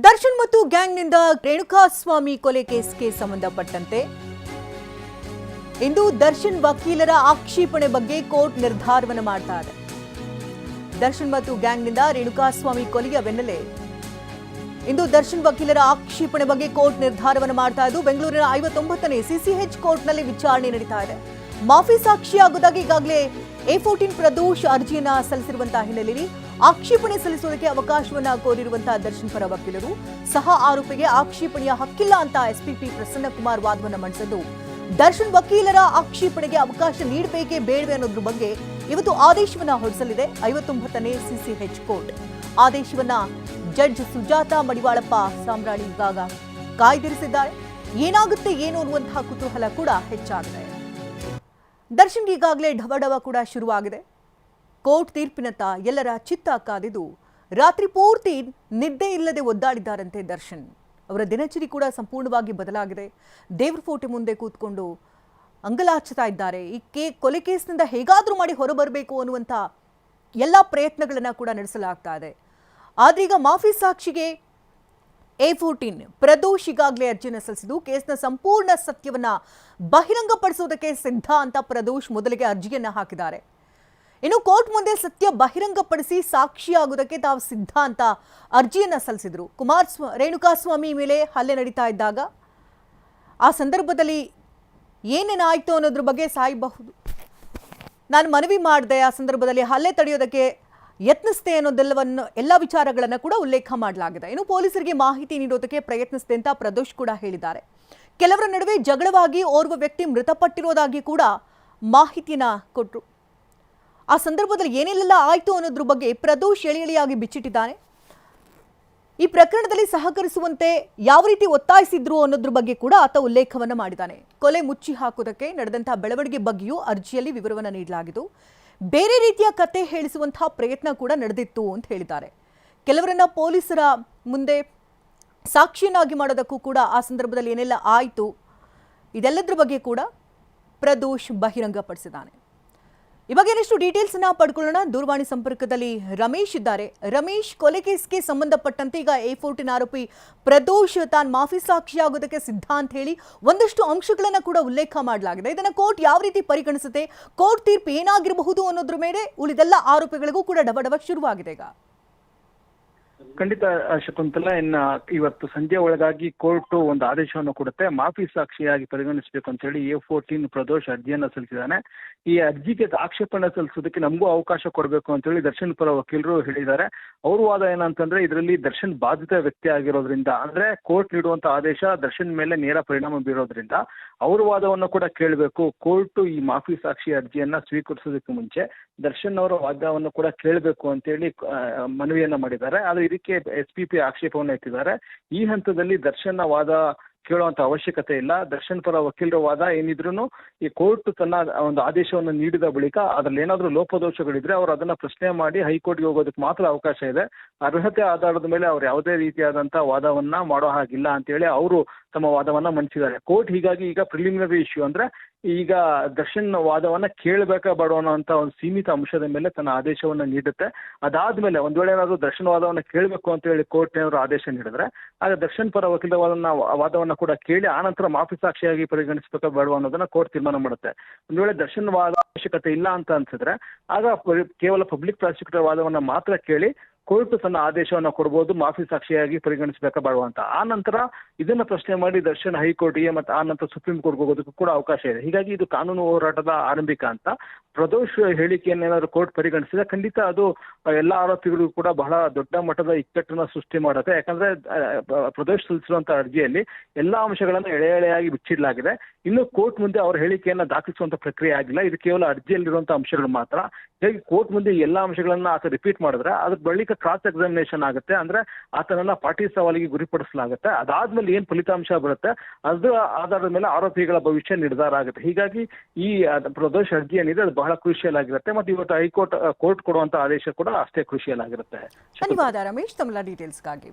ದರ್ಶನ್ ಮತ್ತು ಗ್ಯಾಂಗ್ನಿಂದ ರೇಣುಕಾಸ್ವಾಮಿ ಕೊಲೆ ಕೇಸ್ಗೆ ಸಂಬಂಧಪಟ್ಟಂತೆ ಇಂದು ದರ್ಶನ್ ವಕೀಲರ ಆಕ್ಷೇಪಣೆ ಬಗ್ಗೆ ಕೋರ್ಟ್ ನಿರ್ಧಾರವನ್ನು ಮಾಡ್ತಾ ಇದೆ. ದರ್ಶನ್ ಮತ್ತು ಗ್ಯಾಂಗ್ನಿಂದ ರೇಣುಕಾಸ್ವಾಮಿ ಕೊಲೆಯ ಬೆನ್ನಲ್ಲೇ ಇಂದು ದರ್ಶನ್ ವಕೀಲರ ಆಕ್ಷೇಪಣೆ ಬಗ್ಗೆ ಕೋರ್ಟ್ ನಿರ್ಧಾರವನ್ನು ಮಾಡ್ತಾ ಇದ್ದು ಬೆಂಗಳೂರಿನ 59ನೇ ಸಿಸಿಎಚ್ ಕೋರ್ಟ್ನಲ್ಲಿ ವಿಚಾರಣೆ ನಡೀತಾ ಇದೆ. ಮಾಫಿ ಸಾಕ್ಷಿಯಾಗುವುದಾಗಿ ಈಗಾಗಲೇ A14 ಪ್ರದೋಷ್ ಅರ್ಜಿಯನ್ನ ಸಲ್ಲಿಸಿರುವಂತಹ ಹಿನ್ನೆಲೆಯಲ್ಲಿ ಆಕ್ಷೇಪಣೆ ಸಲ್ಲಿಸುವುದಕ್ಕೆ ಅವಕಾಶವನ್ನ ಕೋರಿರುವಂತಹ ದರ್ಶನ್ ಪರ ವಕೀಲರು ಸಹ ಆರೋಪಿಗೆ ಆಕ್ಷೇಪಣೆಯ ಹಕ್ಕಿಲ್ಲ ಅಂತ ಎಸ್ಪಿಪಿ ಪ್ರಸನ್ನಕುಮಾರ್ ವಾದವನ್ನು ಮಂಡಿಸಿದ್ದು, ದರ್ಶನ್ ವಕೀಲರ ಆಕ್ಷೇಪಣೆಗೆ ಅವಕಾಶ ನೀಡಬೇಕೇ ಬೇಡವೇ ಅನ್ನೋದ್ರ ಬಗ್ಗೆ ಇವತ್ತು ಆದೇಶವನ್ನ ಹೊರಡಿಸಲಿದೆ 59ನೇ ಸಿಸಿಎಚ್ ಕೋರ್ಟ್. ಆದೇಶವನ್ನ ಜಡ್ಜ್ ಸುಜಾತಾ ಮಡಿವಾಳಪ್ಪ ಸಾಮ್ರಾಣಿ ವಿಭಾಗ ಕಾಯ್ದಿರಿಸಿದ್ದಾರೆ. ಏನಾಗುತ್ತೆ ಏನು ಅನ್ನುವಂತಹ ಕುತೂಹಲ ಕೂಡ ಹೆಚ್ಚಾಗಿದೆ. ದರ್ಶನ್ಗೆ ಈಗಾಗಲೇ ಢವಢವ ಕೂಡ ಶುರುವಾಗಿದೆ. ಕೋರ್ಟ್ ತೀರ್ಪಿನತ್ತ ಎಲ್ಲರ ಚಿತ್ತ ಕಾದಿದ್ದು ರಾತ್ರಿ ಪೂರ್ತಿ ನಿದ್ದೆ ಇಲ್ಲದೆ ಒದ್ದಾಡಿದ್ದಾರಂತೆ ದರ್ಶನ್. ಅವರ ದಿನಚರಿ ಕೂಡ ಸಂಪೂರ್ಣವಾಗಿ ಬದಲಾಗಿದೆ. ದೇವ್ರ ಫೋಟೋ ಮುಂದೆ ಕೂತ್ಕೊಂಡು ಅಂಗಲಾಚುತ್ತಾ ಇದ್ದಾರೆ. ಈ ಕೊಲೆ ಕೇಸ್ನಿಂದ ಹೇಗಾದರೂ ಮಾಡಿ ಹೊರಬರಬೇಕು ಅನ್ನುವಂಥ ಎಲ್ಲ ಪ್ರಯತ್ನಗಳನ್ನು ಕೂಡ ನಡೆಸಲಾಗ್ತಾ ಇದೆ. ಆದ್ರೀಗ ಮಾಫಿ ಸಾಕ್ಷಿಗೆ A14 ಪ್ರದೋಷ್ ಈಗಾಗಲೇ ಅರ್ಜಿಯನ್ನು ಸಲ್ಲಿಸಿದ್ದು ಕೇಸ್ನ ಸಂಪೂರ್ಣ ಸತ್ಯವನ್ನ ಬಹಿರಂಗಪಡಿಸುವುದಕ್ಕೆ ಸಿದ್ಧ ಅಂತ ಪ್ರದೋಷ್ ಮೊದಲಿಗೆ ಅರ್ಜಿಯನ್ನ ಹಾಕಿದ್ದಾರೆ. ಇನ್ನು ಕೋರ್ಟ್ ಮುಂದೆ ಸತ್ಯ ಬಹಿರಂಗಪಡಿಸಿ ಸಾಕ್ಷಿಯಾಗುವುದಕ್ಕೆ ತಾವು ಸಿದ್ಧ ಅಂತ ಅರ್ಜಿಯನ್ನ ಸಲ್ಲಿಸಿದ್ರು. ರೇಣುಕಾಸ್ವಾಮಿ ಮೇಲೆ ಹಲ್ಲೆ ನಡೀತಾ ಇದ್ದಾಗ ಆ ಸಂದರ್ಭದಲ್ಲಿ ಏನೇನಾಯ್ತು ಅನ್ನೋದ್ರ ಬಗ್ಗೆ ಸಾಯಬಹುದು, ನಾನು ಮನವಿ ಮಾಡಿದೆ, ಆ ಸಂದರ್ಭದಲ್ಲಿ ಹಲ್ಲೆ ತಡೆಯೋದಕ್ಕೆ ಯತ್ನಿಸಿದೆ ಅನ್ನೋದೆಲ್ಲವನ್ನು ಎಲ್ಲ ವಿಚಾರಗಳನ್ನು ಕೂಡ ಉಲ್ಲೇಖ ಮಾಡಲಾಗಿದೆ. ಇನ್ನು ಪೊಲೀಸರಿಗೆ ಮಾಹಿತಿ ನೀಡೋದಕ್ಕೆ ಪ್ರಯತ್ನಿಸಿದೆ ಅಂತ ಪ್ರದೋಷ್ ಕೂಡ ಹೇಳಿದ್ದಾರೆ. ಕೆಲವರ ನಡುವೆ ಜಗಳವಾಗಿ ಓರ್ವ ವ್ಯಕ್ತಿ ಮೃತಪಟ್ಟಿರೋದಾಗಿ ಕೂಡ ಮಾಹಿತಿಯನ್ನ ಕೊಟ್ಟರು. ಆ ಸಂದರ್ಭದಲ್ಲಿ ಏನೆಲ್ಲ ಆಯಿತು ಅನ್ನೋದ್ರ ಬಗ್ಗೆ ಪ್ರದೋಷ್ ಎಳೆಯಾಗಿ ಬಿಚ್ಚಿಟ್ಟಿದ್ದಾನೆ. ಈ ಪ್ರಕರಣದಲ್ಲಿ ಸಹಕರಿಸುವಂತೆ ಯಾವ ರೀತಿ ಒತ್ತಾಯಿಸಿದ್ರು ಅನ್ನೋದ್ರ ಬಗ್ಗೆ ಕೂಡ ಆತ ಉಲ್ಲೇಖವನ್ನ ಮಾಡಿದ್ದಾನೆ. ಕೊಲೆ ಮುಚ್ಚಿ ಹಾಕುವುದಕ್ಕೆ ನಡೆದಂತಹ ಬೆಳವಣಿಗೆ ಬಗ್ಗೆಯೂ ಅರ್ಜಿಯಲ್ಲಿ ವಿವರವನ್ನು ನೀಡಲಾಗಿದ್ದು, ಬೇರೆ ರೀತಿಯ ಕತೆ ಹೇಳಿಸುವಂತಹ ಪ್ರಯತ್ನ ಕೂಡ ನಡೆದಿತ್ತು ಅಂತ ಹೇಳಿದ್ದಾರೆ. ಕೆಲವರನ್ನ ಪೊಲೀಸರ ಮುಂದೆ ಸಾಕ್ಷಿಯನ್ನಾಗಿ ಮಾಡೋದಕ್ಕೂ ಕೂಡ ಆ ಸಂದರ್ಭದಲ್ಲಿ ಏನೆಲ್ಲ ಆಯಿತು ಇದೆಲ್ಲದರ ಬಗ್ಗೆ ಕೂಡ ಪ್ರದೋಷ್ ಬಹಿರಂಗಪಡಿಸಿದ್ದಾನೆ. ಈ ಬಗ್ಗೆ ಇನ್ನಷ್ಟು ಡೀಟೇಲ್ಸ್ ಅನ್ನ ಪಡ್ಕೊಳ್ಳೋಣ. ದೂರವಾಣಿ ಸಂಪರ್ಕದಲ್ಲಿ ರಮೇಶ್ ಇದ್ದಾರೆ. ರಮೇಶ್, ಕೊಲೆ ಕೇಸ್ಗೆ ಸಂಬಂಧಪಟ್ಟಂತೆ ಈಗ A14 ಆರೋಪಿ ಪ್ರದೋಷ್ ತಾನು ಮಾಫಿ ಸಾಕ್ಷಿಯಾಗೋದಕ್ಕೆ ಸಿದ್ಧ ಅಂತ ಹೇಳಿ ಒಂದಷ್ಟು ಅಂಶಗಳನ್ನ ಕೂಡ ಉಲ್ಲೇಖ ಮಾಡಲಾಗಿದೆ. ಇದನ್ನ ಕೋರ್ಟ್ ಯಾವ ರೀತಿ ಪರಿಗಣಿಸುತ್ತೆ, ಕೋರ್ಟ್ ತೀರ್ಪು ಏನಾಗಿರಬಹುದು ಅನ್ನೋದ್ರ ಮೇಲೆ ಉಳಿದೆಲ್ಲ ಆರೋಪಿಗಳಿಗೂ ಕೂಡ ಡಬಡಬ ಶುರುವಾಗಿದೆ. ಈಗ ಖಂಡಿತ ಶಕುಂತಲಾ, ಇವತ್ತು ಸಂಜೆ ಒಳಗಾಗಿ ಕೋರ್ಟ್ ಒಂದು ಆದೇಶವನ್ನು ಕೊಡುತ್ತೆ. ಮಾಫಿ ಸಾಕ್ಷಿಯಾಗಿ ಪರಿಗಣಿಸಬೇಕು ಅಂತ ಹೇಳಿ A14 ಪ್ರದೋಷ್ ಅರ್ಜಿಯನ್ನ ಸಲ್ಲಿಸಿದ್ದಾನೆ. ಈ ಅರ್ಜಿಗೆ ಆಕ್ಷೇಪಣೆ ಸಲ್ಲಿಸೋದಕ್ಕೆ ನಮಗೂ ಅವಕಾಶ ಕೊಡಬೇಕು ಅಂತ ಹೇಳಿ ದರ್ಶನ್ ಪರ ವಕೀಲರು ಹೇಳಿದ್ದಾರೆ. ಅವ್ರ ವಾದ ಏನಂತಂದ್ರೆ, ಇದರಲ್ಲಿ ದರ್ಶನ್ ಬಾಧಿತ ವ್ಯಕ್ತಿ ಆಗಿರೋದ್ರಿಂದ, ಅಂದ್ರೆ ಕೋರ್ಟ್ ನೀಡುವಂತ ಆದೇಶ ದರ್ಶನ್ ಮೇಲೆ ನೇರ ಪರಿಣಾಮ ಬೀರೋದ್ರಿಂದ ಅವ್ರ ವಾದವನ್ನು ಕೂಡ ಕೇಳಬೇಕು. ಕೋರ್ಟ್ ಈ ಮಾಫಿ ಸಾಕ್ಷಿ ಅರ್ಜಿಯನ್ನ ಸ್ವೀಕರಿಸೋದಕ್ಕೆ ಮುಂಚೆ ದರ್ಶನ್ ಅವರ ವಾದವನ್ನು ಕೂಡ ಕೇಳಬೇಕು ಅಂತೇಳಿ ಮನವಿಯನ್ನ ಮಾಡಿದ್ದಾರೆ. ಆದ್ರೆ ಇದಕ್ಕೆ SPP ಆಕ್ಷೇಪವನ್ನು ಎತ್ತಿದ್ದಾರೆ. ಈ ಹಂತದಲ್ಲಿ ದರ್ಶನ್ ವಾದ ಕೇಳುವಂತ ಅವಶ್ಯಕತೆ ಇಲ್ಲ. ದರ್ಶನ್ ಪರ ವಕೀಲರ ವಾದ ಏನಿದ್ರು ಈ ಕೋರ್ಟ್ ತನ್ನ ಒಂದು ಆದೇಶವನ್ನು ನೀಡಿದ ಬಳಿಕ ಅದ್ರಲ್ಲಿ ಏನಾದ್ರೂ ಲೋಪದೋಷಗಳಿದ್ರೆ ಅವರು ಅದನ್ನ ಪ್ರಶ್ನೆ ಮಾಡಿ ಹೈಕೋರ್ಟ್ಗೆ ಹೋಗೋದಕ್ಕೆ ಮಾತ್ರ ಅವಕಾಶ ಇದೆ. ಅರ್ಹತೆ ಆಧಾರದ ಮೇಲೆ ಅವ್ರು ಯಾವುದೇ ರೀತಿಯಾದಂತ ವಾದವನ್ನ ಮಾಡೋ ಹಾಗಿಲ್ಲ ಅಂತ ಹೇಳಿ ಅವರು ತಮ್ಮ ವಾದವನ್ನ ಮಂಡಿಸಿದ್ದಾರೆ. ಕೋರ್ಟ್ ಹೀಗಾಗಿ ಈಗ ಪ್ರಿಲಿಮಿನರಿ ಇಶ್ಯೂ ಅಂದ್ರೆ ಈಗ ದರ್ಶನ್ ವಾದವನ್ನ ಕೇಳಬೇಕಾ ಬೇಡೋ ಅನ್ನೋಂತ ಒಂದು ಸೀಮಿತ ಅಂಶದ ಮೇಲೆ ತನ್ನ ಆದೇಶವನ್ನ ನೀಡುತ್ತೆ. ಅದಾದ್ಮೇಲೆ ಒಂದ್ ವೇಳೆ ಏನಾದ್ರು ದರ್ಶನ್ ವಾದವನ್ನ ಕೇಳಬೇಕು ಅಂತ ಹೇಳಿ ಕೋರ್ಟ್ನವರು ಆದೇಶ ನೀಡಿದ್ರೆ ಆಗ ದರ್ಶನ್ ಪರ ವಕೀಲರ ವಾದವನ್ನ ಕೂಡ ಕೇಳಿ ಆನಂತರ ಮಾಫಿ ಸಾಕ್ಷಿಯಾಗಿ ಪರಿಗಣಿಸಬೇಕಾ ಬೇಡ ಅನ್ನೋದನ್ನ ಕೋರ್ಟ್ ತೀರ್ಮಾನ ಮಾಡುತ್ತೆ. ಒಂದ್ ವೇಳೆ ದರ್ಶನ್ ವಾದ ಅವಶ್ಯಕತೆ ಇಲ್ಲ ಅಂತ ಅನ್ಸಿದ್ರೆ ಆಗ ಕೇವಲ ಪಬ್ಲಿಕ್ ಪ್ರಾಸಿಕ್ಯೂಟರ್ ವಾದವನ್ನ ಮಾತ್ರ ಕೇಳಿ ಕೋರ್ಟ್ ತನ್ನ ಆದೇಶವನ್ನ ಕೊಡಬಹುದು, ಮಾಫಿ ಸಾಕ್ಷಿಯಾಗಿ ಪರಿಗಣಿಸಬೇಕಾ ಬೇಡ ಅಂತ. ಆ ನಂತರ ಇದನ್ನ ಪ್ರಶ್ನೆ ಮಾಡಿ ದರ್ಶನ್ ಹೈಕೋರ್ಟ್ಗೆ ಮತ್ತೆ ಆ ನಂತರ ಸುಪ್ರೀಂ ಕೋರ್ಟ್ಗೆ ಹೋಗೋದಕ್ಕೂ ಕೂಡ ಅವಕಾಶ ಇದೆ. ಹೀಗಾಗಿ ಇದು ಕಾನೂನು ಹೋರಾಟದ ಆರಂಭಿಕ ಅಂತ ಪ್ರದೋಷ್ ಹೇಳಿಕೆಯನ್ನೇನಾದ್ರು ಕೋರ್ಟ್ ಪರಿಗಣಿಸಿದ್ರೆ ಖಂಡಿತ ಅದು ಎಲ್ಲ ಆರೋಪಿಗಳಿಗೂ ಕೂಡ ಬಹಳ ದೊಡ್ಡ ಮಟ್ಟದ ಇಕ್ಕಟ್ಟನ್ನ ಸೃಷ್ಟಿ ಮಾಡುತ್ತೆ. ಯಾಕಂದ್ರೆ ಪ್ರದೋಷ್ ಸಲ್ಲಿಸಿರುವಂತ ಅರ್ಜಿಯಲ್ಲಿ ಎಲ್ಲಾ ಅಂಶಗಳನ್ನ ಎಳೆಯಾಗಿ ಬಿಚ್ಚಿಡಲಾಗಿದೆ. ಇನ್ನು ಕೋರ್ಟ್ ಮುಂದೆ ಅವರ ಹೇಳಿಕೆಯನ್ನ ದಾಖಲಿಸುವಂತ ಪ್ರಕ್ರಿಯೆ ಆಗಿಲ್ಲ. ಇದು ಕೇವಲ ಅರ್ಜಿಯಲ್ಲಿರುವಂತಹ ಅಂಶಗಳು ಮಾತ್ರ. ಹೀಗಾಗಿ ಕೋರ್ಟ್ ಮುಂದೆ ಎಲ್ಲಾ ಅಂಶಗಳನ್ನ ಆತ ರಿಪೀಟ್ ಮಾಡಿದ್ರೆ ಅದ್ರ ಬಳಿಕ ಕ್ರಾಸ್ ಎಕ್ಸಾಮಿನೇಷನ್ ಆಗುತ್ತೆ. ಅಂದ್ರೆ ಆತನನ್ನ ಪಾಟಿ ಸವಾಲಿಗೆ ಗುರಿಪಡಿಸಲಾಗುತ್ತೆ. ಅದಾದ್ಮೇಲೆ ಏನ್ ಫಲಿತಾಂಶ ಬರುತ್ತೆ ಅದ್ರ ಆಧಾರದ ಮೇಲೆ ಆರೋಪಿಗಳ ಭವಿಷ್ಯ ನಿರ್ಧಾರ ಆಗುತ್ತೆ. ಹೀಗಾಗಿ ಈ ಪ್ರದೋಷ್ ಅರ್ಜಿ ಏನಿದೆ ಅದು ಬಹಳ ಕ್ರೂಷಿಯಲ್ ಆಗಿರುತ್ತೆ. ಮತ್ತೆ ಇವತ್ತು ಕೋರ್ಟ್ ಕೊಡುವಂತ ಆದೇಶ ಕೂಡ ಅಷ್ಟೇ ಕ್ರೂಷಿಯಲ್ ಆಗಿರುತ್ತೆ. ಧನ್ಯವಾದ ರಮೇಶ್, ತಮ್ಮ ಡೀಟೇಲ್ಸ್ಗಾಗಿ.